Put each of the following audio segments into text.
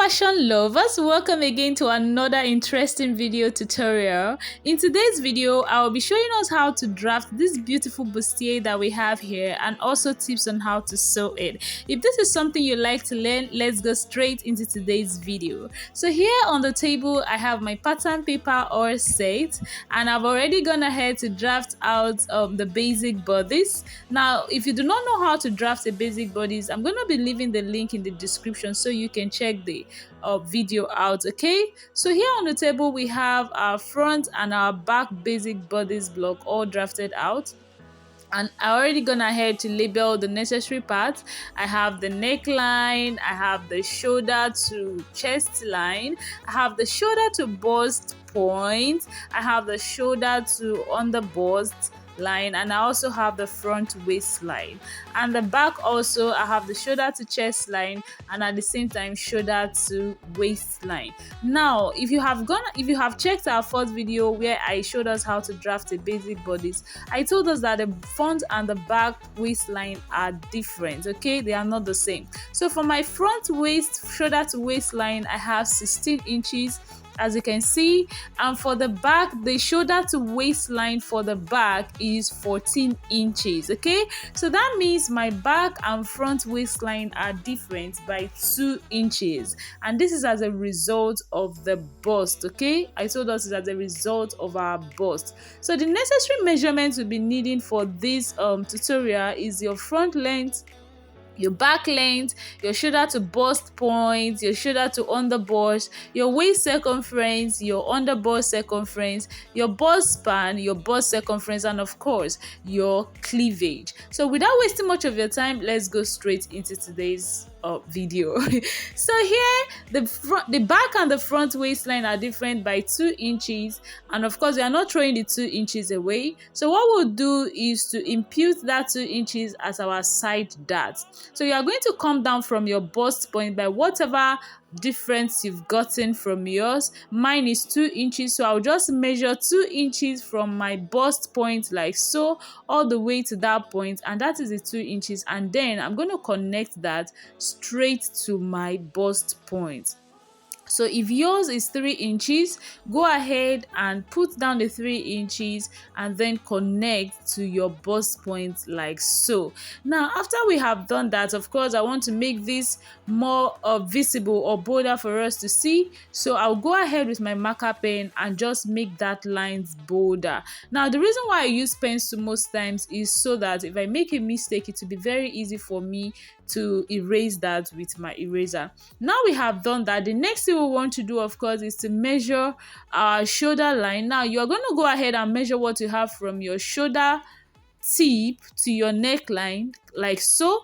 fashion lovers, welcome again to another interesting video tutorial. In today's video, I will be showing us how to draft this beautiful bustier that we have here and also tips on how to sew it. If this is something you like to learn, let's go straight into today's video. So here on the table, I have my pattern paper or set, and I've already gone ahead to draft out the basic bodice. Now, if you do not know how to draft a basic bodice, I'm going to be leaving the link in the description so you can check the video out. Okay, so here on the table we have our front and our back basic bodice block all drafted out, and I already gone ahead to label the necessary parts. I have the neckline, I have the shoulder to chest line, I have the shoulder to bust point, I have the shoulder to under bust line, and I also have the front waistline. And the back also, I have the shoulder to chest line and at the same time shoulder to waistline. Now, if you have checked our first video where I showed us how to draft a basic bodice, I told us that the front and the back waistline are different. Okay, they are not the same. So for my front waist shoulder to waistline, I have 16 inches, as you can see, and for the back, the shoulder to waistline for the back is 14 inches. Okay, so that means my back and front waistline are different by 2 inches, and this is as a result of the bust. Okay, I told us it's as a result of our bust. So the necessary measurements we'll be needing for this tutorial is your front length, your back length, your shoulder to bust point, your shoulder to under bust, your waist circumference, your under bust circumference, your bust span, your bust circumference, and of course your cleavage. So without wasting much of your time, let's go straight into today's video. So here the back and the front waistline are different by 2 inches, and of course we are not throwing the 2 inches away. So what we'll do is to impute that 2 inches as our side dart. So you are going to come down from your bust point by whatever difference you've gotten from yours. Mine is 2 inches, so I'll just measure 2 inches from my bust point like so all the way to that point, and that is the 2 inches, and then I'm going to connect that straight to my bust point. So if yours is 3 inches, go ahead and put down the 3 inches and then connect to your bust point like so. Now, after we have done that, of course, I want to make this more visible or bolder for us to see. So I'll go ahead with my marker pen and just make that lines bolder. Now, the reason why I use pencil most times is so that if I make a mistake, it will be very easy for me to erase that with my eraser. Now we have done that, the next thing we want to do, of course, is to measure our shoulder line. Now you're going to go ahead and measure what you have from your shoulder tip to your neckline like so,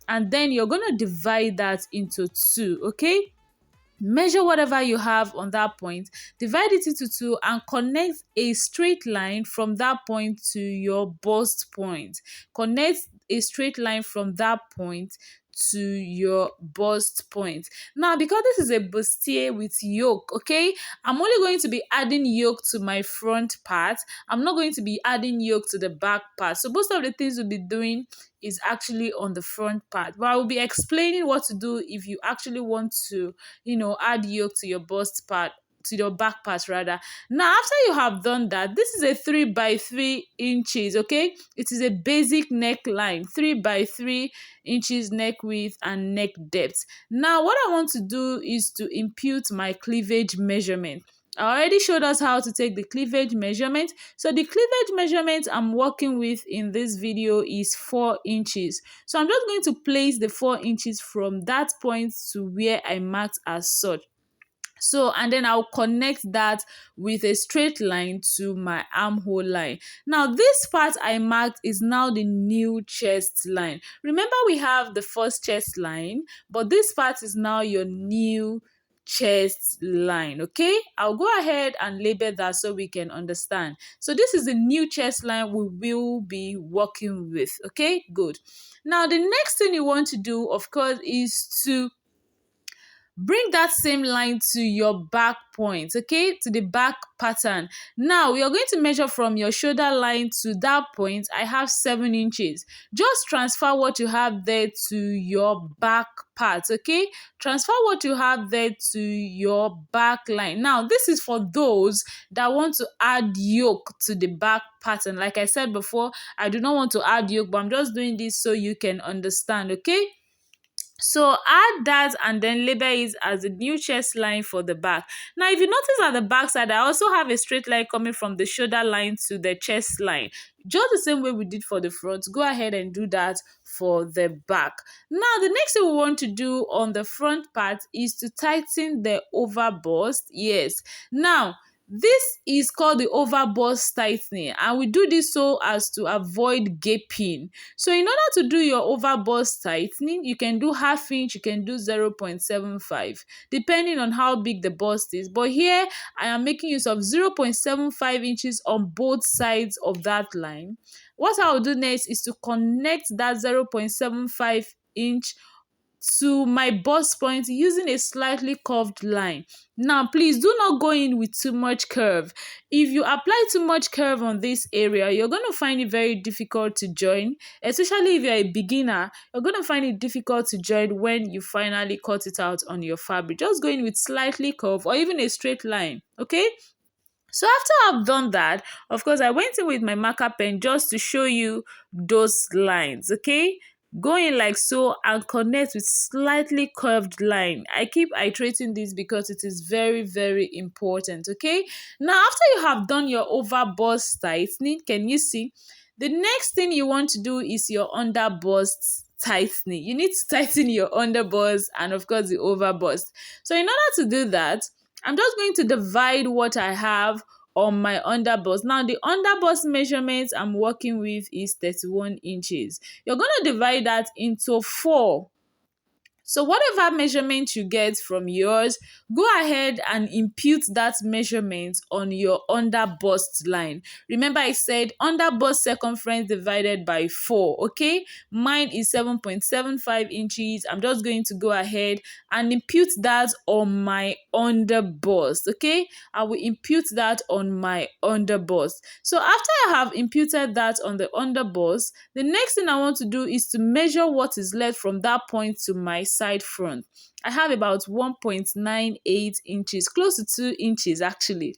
and then you're going to divide that into 2. Okay, measure whatever you have on that point, divide it into 2, and connect a straight line from that point to your bust point. Connect a straight line from that point to your bust point. Now, because this is a bustier with yoke, okay, I'm only going to be adding yoke to my front part. I'm not going to be adding yoke to the back part. So most of the things we'll be doing is actually on the front part, but I will be explaining what to do if you actually want to, add yoke to your bust part, to your back part rather. Now, after you have done that, this is a 3 by 3 inches. Okay, it is a basic neckline, 3 by 3 inches neck width and neck depth. Now what I want to do is to impute my cleavage measurement. I already showed us how to take the cleavage measurement. So the cleavage measurement I'm working with in this video is 4 inches. So I'm just going to place the 4 inches from that point to where I marked as such. So, and then I'll connect that with a straight line to my armhole line. Now, this part I marked is now the new chest line. Remember, we have the first chest line, but this part is now your new chest line. Okay, I'll go ahead and label that so we can understand. So this is the new chest line we will be working with. Okay, good. Now the next thing you want to do, of course, is to bring that same line to your back point, okay, to the back pattern. Now we are going to measure from your shoulder line to that point. I have 7 inches. Just transfer what you have there to your back part, okay? Transfer what you have there to your back line. Now this is for those that want to add yoke to the back pattern. Like I said before, I do not want to add yoke, but I'm just doing this so you can understand, okay? So add that and then label it as a new chest line for the back. Now, if you notice at the back side, I also have a straight line coming from the shoulder line to the chest line. Just the same way we did for the front, go ahead and do that for the back. Now, the next thing we want to do on the front part is to tighten the over bust. Yes. Now, this is called the over bust tightening, and we do this so as to avoid gaping. So in order to do your over bust tightening, you can do half inch, you can do 0.75, depending on how big the bust is. But here I am making use of 0.75 inches on both sides of that line. What I will do next is to connect that 0.75 inch to my bust point using a slightly curved line. Now, please do not go in with too much curve. If you apply too much curve on this area, you're going to find it very difficult to join, especially if you're a beginner. You're going to find it difficult to join when you finally cut it out on your fabric. Just go in with slightly curved or even a straight line, okay? So after I've done that, of course, I went in with my marker pen just to show you those lines, okay? Go in like so and connect with slightly curved line. I keep iterating this because it is very, very important, okay? Now, after you have done your over bust tightening, can you see? The next thing you want to do is your under bust tightening. You need to tighten your under bust and, of course, the over bust. So in order to do that, I'm just going to divide what I have on my underbust. Now, the underbust measurement I'm working with is 31 inches. You're going to divide that into 4. So whatever measurement you get from yours, go ahead and impute that measurement on your under bust line. Remember I said under bust circumference divided by 4, okay? Mine is 7.75 inches. I'm just going to go ahead and impute that on my under bust, okay? I will impute that on my under bust. So after I have imputed that on the under bust, the next thing I want to do is to measure what is left from that point to my side front. I have about 1.98 inches, close to 2 inches actually.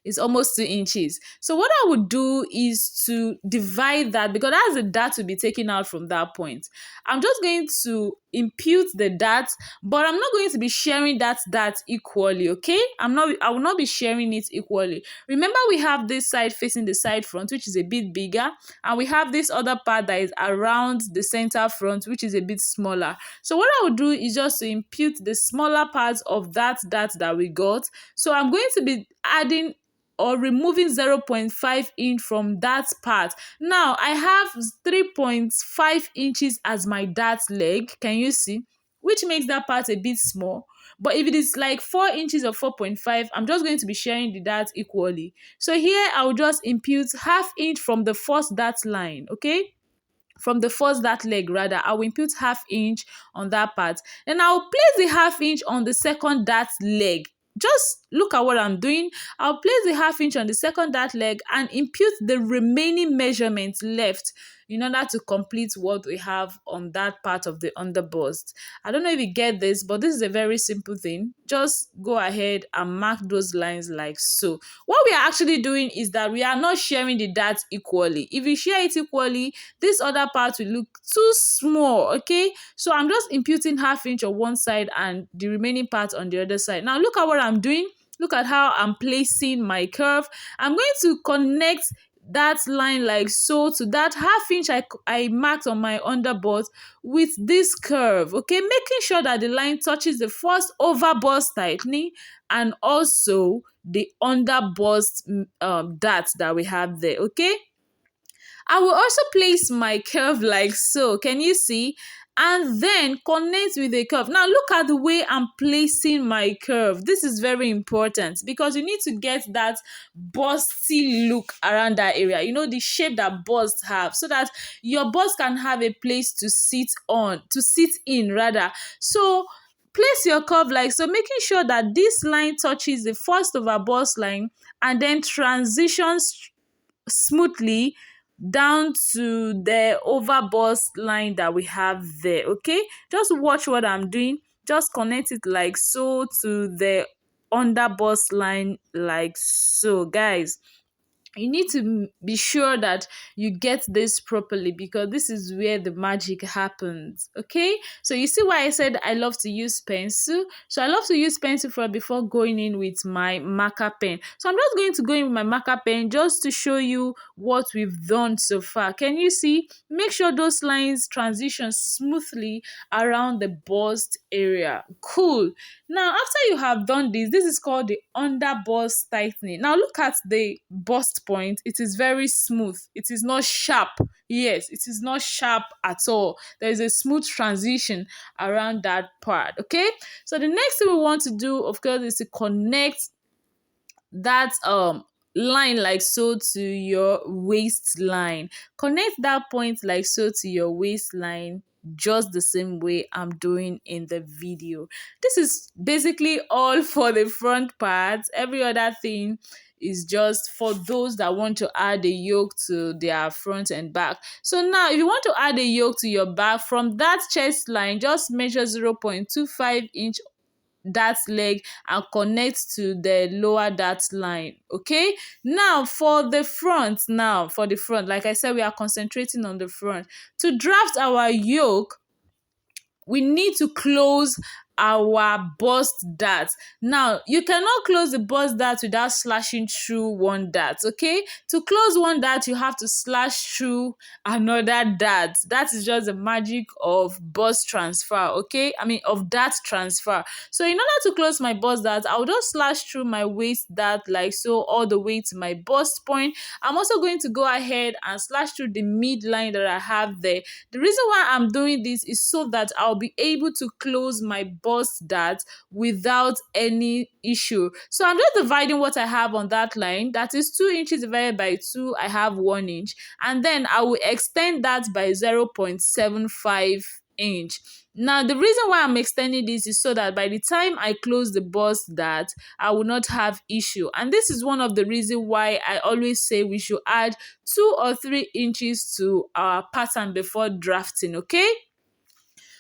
It's almost 2 inches. So what I would do is to divide that, because that's the dart to be taken out from that point. I'm just going to impute the dart, but I'm not going to be sharing that dart equally, okay? I will not be sharing it equally. Remember, we have this side facing the side front, which is a bit bigger, and we have this other part that is around the center front, which is a bit smaller. So what I would do is just to impute the smaller parts of that dart that we got. So I'm going to be adding or removing 0.5 inch from that part. Now I have 3.5 inches as my dart leg. Can you see? Which makes that part a bit small. But if it is like 4 inches or 4.5, I'm just going to be sharing the dart equally. So here I will just impute half inch from the first dart line, okay? From the first dart leg rather, I will impute half inch on that part. Then I will place the half inch on the second dart leg. Just look at what I'm doing. I'll place the half inch on the second dart leg and impute the remaining measurements left in order to complete what we have on that part of the underbust. I don't know if you get this, but this is a very simple thing. Just go ahead and mark those lines like so. What we are actually doing is that we are not sharing the dart equally. If we share it equally, this other part will look too small, okay? So I'm just imputing half inch on one side and the remaining part on the other side. Now look at what I'm doing. Look at how I'm placing my curve. I'm going to connect that line like so to that half inch I marked on my underbust with this curve, okay? Making sure that the line touches the first over bust tightening and also the under bust dart that we have there, okay? I will also place my curve like so. Can you see? And then connect with the curve. Now look at the way I'm placing my curve. This is very important because you need to get that busty look around that area. You know, the shape that busts have, so that your bust can have a place to sit in rather. So Place your curve like so, making sure that this line touches the first over bust line and then transitions smoothly down to the over bust line that we have there. Okay, just watch what I'm doing. Just connect it like so to the under bust line like so, guys. You need to be sure that you get this properly, because this is where the magic happens. Okay, so you see why I said I love to use pencil. So I love to use pencil for before going in with my marker pen. So I'm just going to go in with my marker pen just to show you what we've done so far. Can you see? Make sure those lines transition smoothly around the bust area. Cool. Now, after you have done this is called the under bust tightening. Now, look at the bust point. It is very smooth. It is not sharp. Yes, it is not sharp at all. There is a smooth transition around that part. Okay, so the next thing we want to do, of course, is to connect that line like so to your waistline. Connect that point like so to your waistline, just the same way I'm doing in the video. This is basically all for the front part. Every other thing is just for those that want to add a yoke to their front and back. So now if you want to add a yoke to your back, from that chest line, just measure 0.25 inch that leg and connect to the lower that line. Okay, now for the front, like I said, we are concentrating on the front. To draft our yoke, we need to close our bust dart. Now, you cannot close the bust dart without slashing through one dart. Okay, to close one dart, you have to slash through another dart. That is just the magic of bust transfer. Okay, I mean of dart transfer. So in order to close my bust dart, I'll just slash through my waist dart like so, all the way to my bust point. I'm also going to go ahead and slash through the midline that I have there. The reason why I'm doing this is so that I'll be able to close my bust dart without any issue. So I'm just dividing what I have on that line. That is 2 inches divided by 2. I have 1 inch. And then I will extend that by 0.75 inch. Now, the reason why I'm extending this is so that by the time I close the bust dart, I will not have issue. And this is one of the reasons why I always say we should add 2 or 3 inches to our pattern before drafting. Okay,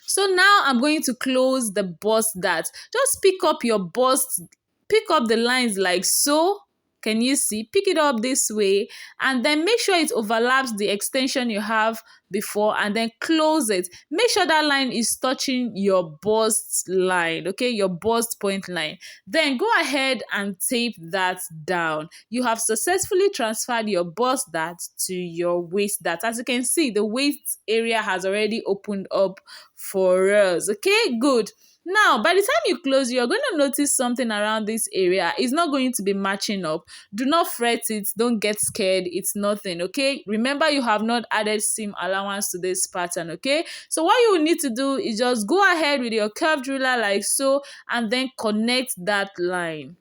so now I'm going to close the bust dart. Just pick up your bust, pick up the lines like so. Can you see? Pick it up this way and then make sure it overlaps the extension you have before, and then close it. Make sure that line is touching your bust line, okay, your bust point line. Then go ahead and tape that down. You have successfully transferred your bust dart to your waist dart. As you can see, the waist area has already opened up for us. Okay, good. Now, by the time you close, you're going to notice something around this area. It's not going to be matching up. Do not fret it. Don't get scared. It's nothing, okay? Remember, you have not added seam allowance to this pattern, okay? So what you will need to do is just go ahead with your curved ruler like so, and then connect that line.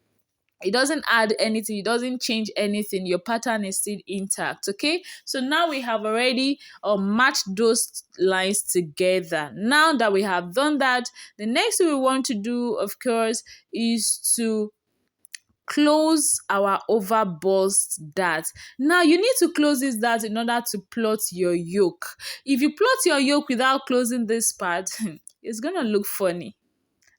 It doesn't add anything, it doesn't change anything, your pattern is still intact. Okay, so now we have already matched those lines together. Now that we have done that, the next thing we want to do, of course, is to close our over bust dart. Now you need to close this dart in order to plot your yoke. If you plot your yoke without closing this part, it's gonna look funny.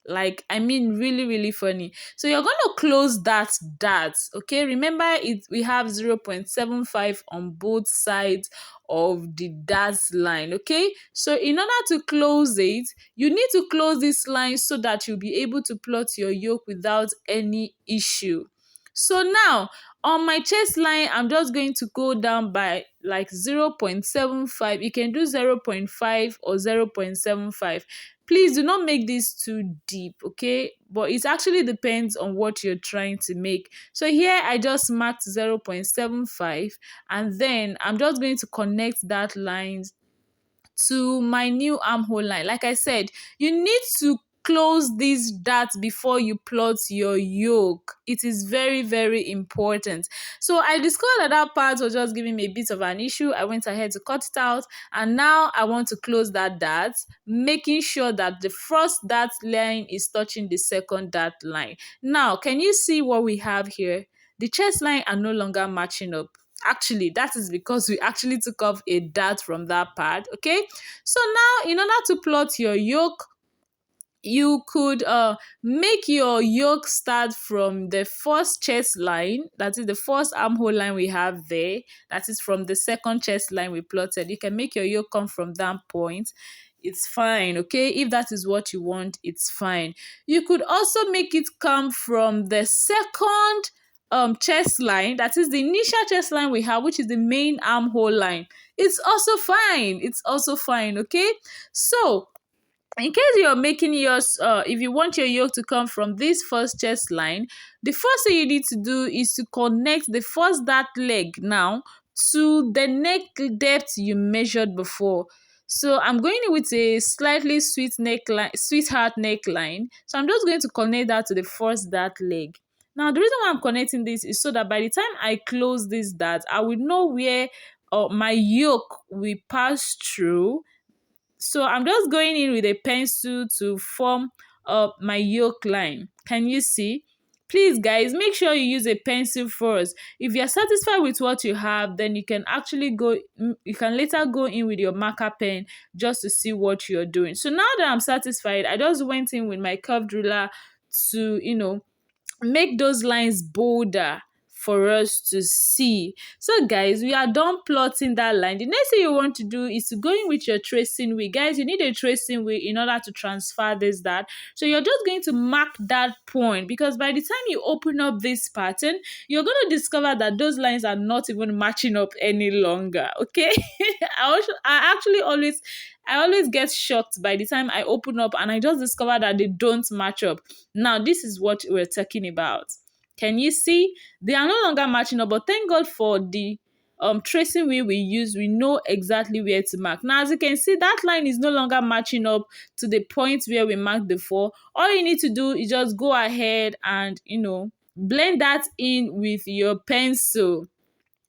Like, I mean, really funny. So you're going to close that dart. Okay, remember we have 0.75 on both sides of the dart line. Okay, so in order to close it, you need to close this line so that you'll be able to plot your yoke without any issue. So now on my chest line, I'm just going to go down by like 0.75. You can do 0.5 or 0.75. Please do not make this too deep, okay? But it actually depends on what you're trying to make. So here I just marked 0.75, and then I'm just going to connect that line to my new armhole line. Like I said, you need to close this dart before you plot your yoke. It is very, very important. So I discovered that that part was just giving me a bit of an issue. I went ahead to cut it out, and now I want to close that dart, making sure that the first dart line is touching the second dart line. Now, can you see what we have here? The chest line are no longer matching up. Actually, that is because we actually took off a dart from that part. Okay, so now in order to plot your yoke, you could make your yoke start from the first chest line, that is the first armhole line we have there, that is from the second chest line we plotted. You can make your yoke come from that point. It's fine, okay? If that is what you want, it's fine. You could also make it come from the second chest line, that is the initial chest line we have, which is the main armhole line. It's also fine. It's also fine, okay? So in case you're making yours, if you want your yoke to come from this first chest line, the first thing you need to do is to connect the first dart leg now to the neck depth you measured before. So I'm going in with a slightly sweetheart neckline. So I'm just going to connect that to the first dart leg. Now the reason why I'm connecting this is so that by the time I close this dart, I will know where my yoke will pass through. So I'm just going in with a pencil to form my yoke line. Can you see? Please guys, make sure you use a pencil first. If you're satisfied with what you have, then you can you can later go in with your marker pen just to see what you're doing. So now that I'm satisfied, I just went in with my curved ruler to, make those lines bolder for us to see. So guys, we are done plotting that line. The next thing you want to do is to go in with your tracing wheel. Guys, you need a tracing wheel in order to transfer that. So you're just going to mark that point, because by the time you open up this pattern, you're going to discover that those lines are not even matching up any longer. Okay. I always get shocked by the time I open up and I just discover that they don't match up. Now, this is what we're talking about. Can you see? They are no longer matching up, but thank God for the tracing wheel we use. We know exactly where to mark. Now, as you can see, that line is no longer matching up to the point where we marked before. All you need to do is just go ahead and, blend that in with your pencil.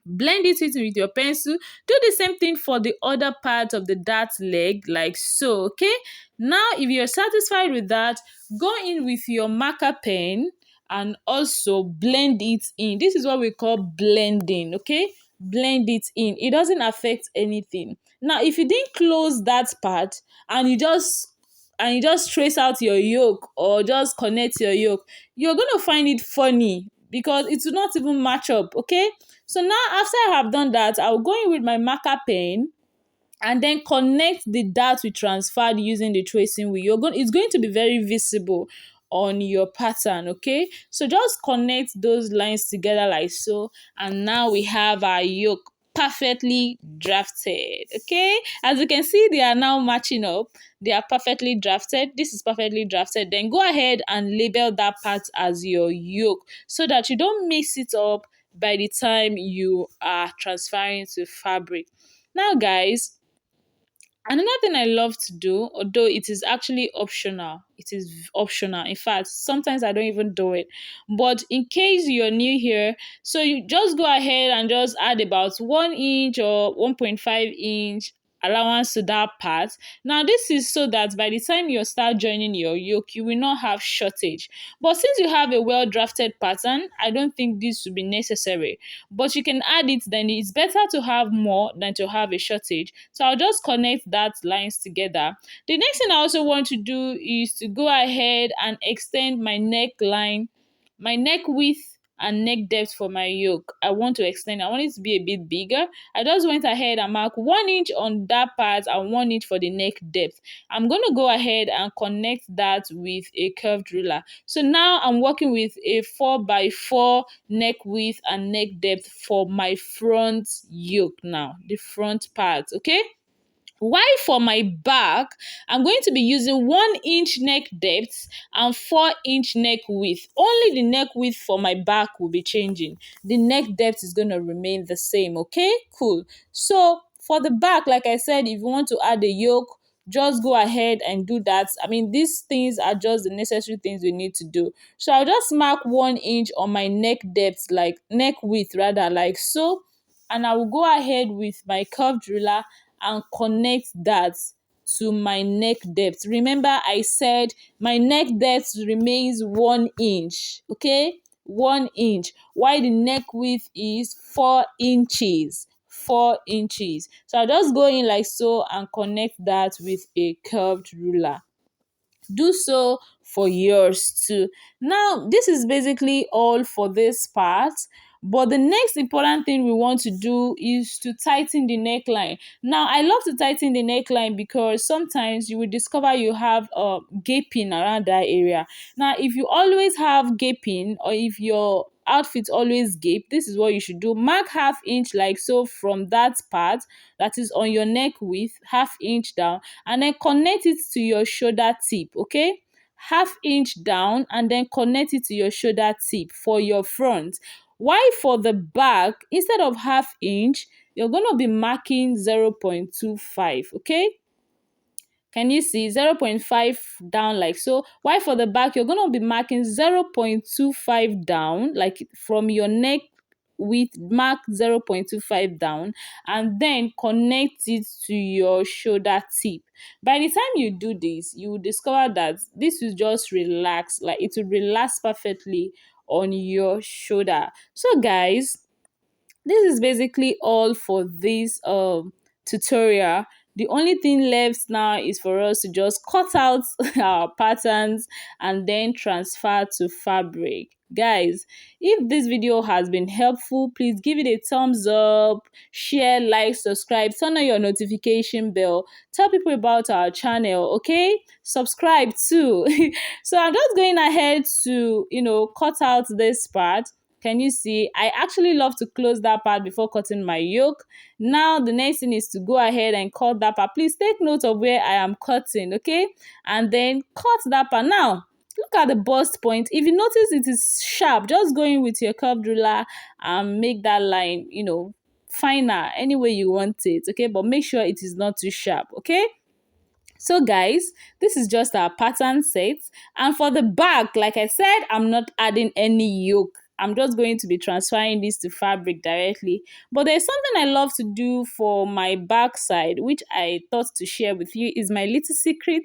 Blend it in with your pencil. Do the same thing for the other part of the dart leg, like so. Okay, now if you're satisfied with that, go in with your marker pen and also blend it in. This is what we call blending. Okay, blend it in. It doesn't affect anything. Now if you didn't close that part and you just trace out your yoke or just connect your yoke, you're going to find it funny because it will not even match up. Okay, so now after I have done that, I'll go in with my marker pen and then connect the dart we transferred using the tracing wheel. It's going to be very visible on your pattern. Okay, so just connect those lines together like so, and now we have our yoke perfectly drafted. Okay, as you can see, they are now matching up. They are perfectly drafted. This is perfectly drafted. Then go ahead and label that part as your yoke so that you don't mix it up by the time you are transferring to fabric. Now guys, another thing I love to do, although it is actually optional, it is optional. In fact, sometimes I don't even do it. But in case you're new here, so you just go ahead and just add about 1 inch or 1.5 inch allowance to that part. Now this is so that by the time you start joining your yoke, you will not have shortage. But since you have a well drafted pattern, I don't think this will be necessary. But you can add it, then it's better to have more than to have a shortage. So I'll just connect that lines together. The next thing I also want to do is to go ahead and extend my neckline, my neck width and neck depth for my yoke. I want to extend. I want it to be a bit bigger. I just went ahead and marked 1 inch on that part and 1 inch for the neck depth. I'm going to go ahead and connect that with a curved ruler. So now I'm working with a 4x4 neck width and neck depth for my front yoke now, the front part. Okay. While for my back, I'm going to be using 1 inch neck depth and 4 inch neck width. Only the neck width for my back will be changing. The neck depth is going to remain the same. Okay, cool. So for the back, like I said, if you want to add a yoke, just go ahead and do that. I mean, these things are just the necessary things we need to do. So I'll just mark 1 inch on my neck depth, like neck width rather, like so. And I will go ahead with my curved ruler and connect that to my neck depth. Remember, I said my neck depth remains 1 inch, okay? 1 inch, while the neck width is 4 inches. 4 inches. So I'll just go in like so and connect that with a curved ruler. Do so for yours too. Now, this is basically all for this part. But the next important thing we want to do is to tighten the neckline. Now, I love to tighten the neckline because sometimes you will discover you have gaping around that area. Now, if you always have gaping, or if your outfit always gape, this is what you should do. Mark half inch like so from that part that is on your neck width, half inch down, and then connect it to your shoulder tip, okay? Half inch down and then connect it to your shoulder tip for your front. Why for the back, instead of half inch, you're going to be marking 0.25, okay? Can you see 0.5 down like so? Why for the back, you're going to be marking 0.25 down, like from your neck with mark 0.25 down, and then connect it to your shoulder tip. By the time you do this, you will discover that this will just relax, like it will relax perfectly on your shoulder. So guys, this is basically all for this tutorial. The only thing left now is for us to just cut out our patterns and then transfer to fabric. Guys, if this video has been helpful, please give it a thumbs up, share, like, subscribe, turn on your notification bell, tell people about our channel, okay? Subscribe too. So I'm just going ahead to cut out this part. Can you see? I actually love to close that part before cutting my yoke. Now the next thing is to go ahead and cut that part. Please take note of where I am cutting, okay? And then cut that part. Now, look at the bust point. If you notice it is sharp, just go in with your curved ruler and make that line, finer any way you want it, okay? But make sure it is not too sharp, okay? So guys, this is just our pattern set. And for the back, like I said, I'm not adding any yoke. I'm just going to be transferring this to fabric directly. But there's something I love to do for my back side, which I thought to share with you, is my little secret.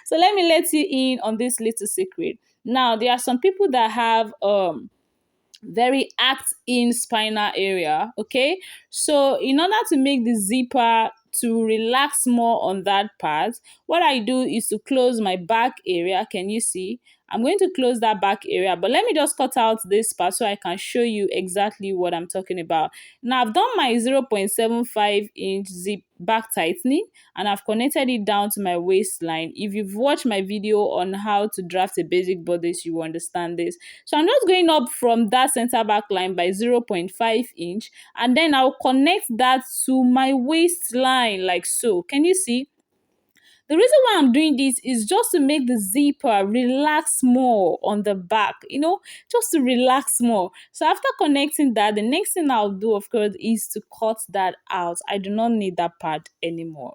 So let me let you in on this little secret. Now, there are some people that have very act in spinal area, okay? So in order to make the zipper to relax more on that part, what I do is to close my back area. Can you see? I'm going to close that back area, but let me just cut out this part so I can show you exactly what I'm talking about. Now I've done my 0.75-inch zip back tightening and I've connected it down to my waistline. If you've watched my video on how to draft a basic bodice, you will understand this. So I'm just going up from that center back line by 0.5 inch, and then I'll connect that to my waistline like so. Can you see? The reason why I'm doing this is just to make the zipper relax more on the back, just to relax more. So after connecting that, the next thing I'll do, of course, is to cut that out. I do not need that part anymore.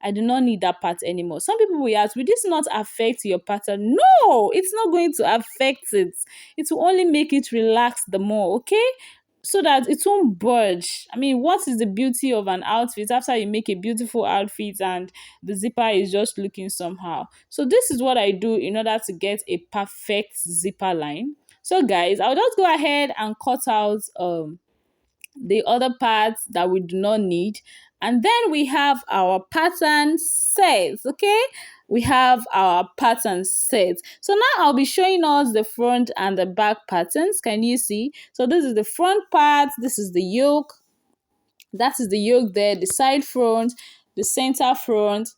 I do not need that part anymore. Some people will ask, will this not affect your pattern? No, it's not going to affect it. It will only make it relax the more, okay? So that it won't budge. I mean, what is the beauty of an outfit after you make a beautiful outfit and the zipper is just looking somehow? So this is what I do in order to get a perfect zipper line. So guys, I'll just go ahead and cut out the other parts that we do not need, and then we have our pattern sets, okay? We have our pattern sets. So now I'll be showing us the front and the back patterns. Can you see? So this is the front part, this is the yoke, that is the yoke there, the side front, the center front.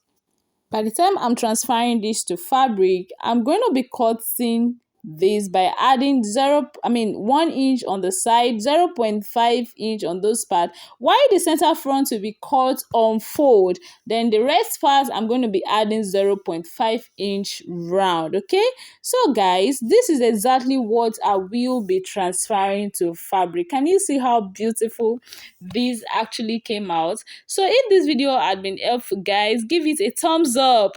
By the time I'm transferring this to fabric, I'm going to be cutting this by adding 1 inch on the side, 0.5 inch on those parts, while the center front will be cut on fold. Then the rest part I'm going to be adding 0.5 inch round. Okay, so guys, this is exactly what I will be transferring to fabric. Can you see how beautiful this actually came out? So if this video had been helpful, guys, give it a thumbs up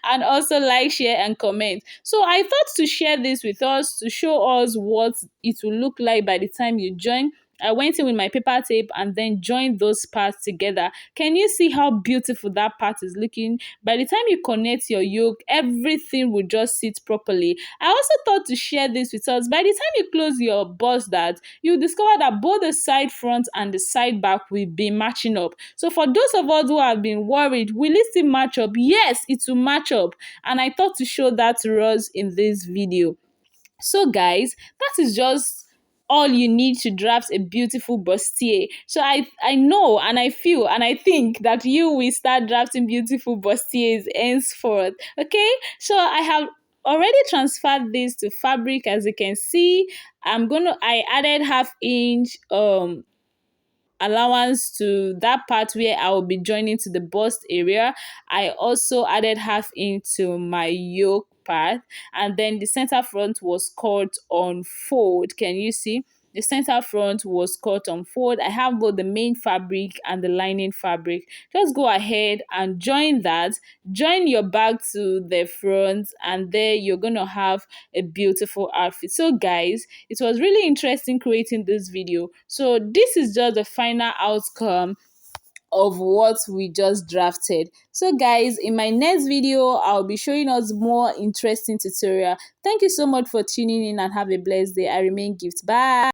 and also like, share and comment. So I thought to share this with us to show us what it will look like by the time you join. I went in with my paper tape and then joined those parts together. Can you see how beautiful that part is looking? By the time you connect your yoke, everything will just sit properly. I also thought to share this with us. By the time you close your bust that, you discover that both the side front and the side back will be matching up. So for those of us who have been worried, will it still match up? Yes, it will match up. And I thought to show that to us in this video. So guys, that is just all you need to draft a beautiful bustier. So I know and I feel and I think that you will start drafting beautiful bustiers henceforth. Okay, so I have already transferred this to fabric. As you can see, I added half inch allowance to that part where I will be joining to the bust area. I also added half into my yoke part, and then the center front was cut on fold. Can you see? The center front was cut on fold. I have both the main fabric and the lining fabric. Just go ahead and join that. Join your back to the front, and there you're gonna have a beautiful outfit. So guys, it was really interesting creating this video. So this is just the final outcome of what we just drafted. So guys, in my next video I'll be showing us more interesting tutorial. Thank you so much for tuning in and have a blessed day. I remain Gift. Bye.